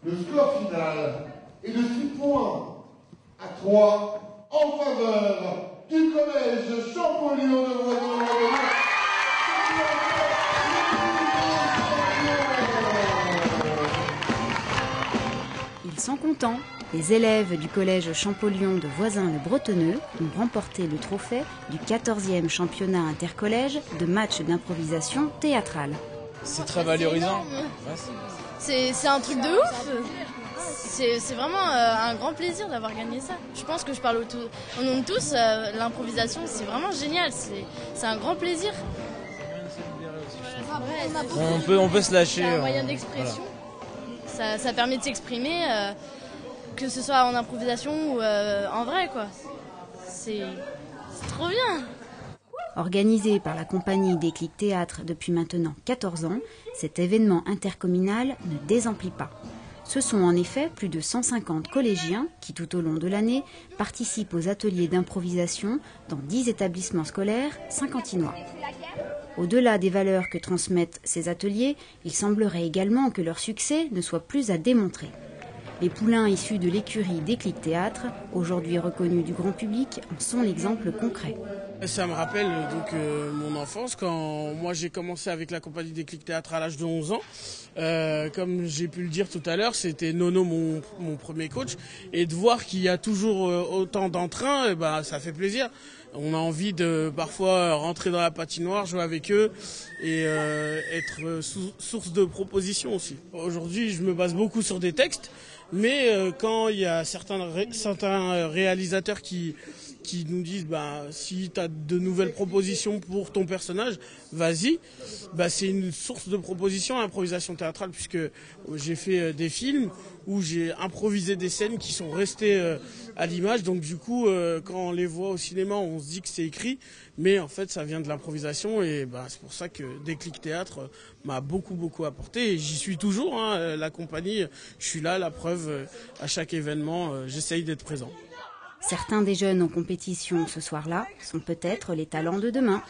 Le score final est de 6 points à 3 en faveur du collège Champollion de Voisin. Ils sont contents. Les élèves du collège Champollion de Voisin-le-Bretonneux ont remporté le trophée du 14e championnat intercollège de match d'improvisation théâtrale. C'est très valorisant. C'est un truc de ouf. C'est vraiment un grand plaisir d'avoir gagné ça. Je pense que je parle au nom de tous. L'improvisation, c'est vraiment génial. C'est un grand plaisir. On peut se lâcher. C'est un moyen d'expression. Voilà. Ça permet de s'exprimer, que ce soit en improvisation ou en vrai, quoi. C'est trop bien. Organisé par la compagnie Déclic Théâtre depuis maintenant 14 ans, cet événement intercommunal ne désemplit pas. Ce sont en effet plus de 150 collégiens qui, tout au long de l'année, participent aux ateliers d'improvisation dans 10 établissements scolaires saint-quentinois. Au-delà des valeurs que transmettent ces ateliers, il semblerait également que leur succès ne soit plus à démontrer. Les poulains issus de l'écurie Déclic Théâtre, aujourd'hui reconnus du grand public, en sont l'exemple concret. Ça me rappelle donc mon enfance quand moi j'ai commencé avec la compagnie Déclic Théâtre à l'âge de 11 ans. Comme j'ai pu le dire tout à l'heure, c'était Nono mon premier coach. Et de voir qu'il y a toujours autant d'entrain, ça fait plaisir. On a envie de parfois rentrer dans la patinoire, jouer avec eux et être source de propositions aussi. Aujourd'hui, je me base beaucoup sur des textes, mais quand il y a certains réalisateurs qui nous disent si tu as de nouvelles propositions pour ton personnage, vas-y. C'est une source de proposition à l'improvisation théâtrale puisque j'ai fait des films où j'ai improvisé des scènes qui sont restées à l'image. Donc du coup, quand on les voit au cinéma, on se dit que c'est écrit, mais en fait ça vient de l'improvisation et c'est pour ça que Déclic Théâtre m'a beaucoup apporté et j'y suis toujours. La compagnie, je suis là, la preuve, à chaque événement, j'essaye d'être présent. Certains des jeunes en compétition ce soir-là sont peut-être les talents de demain.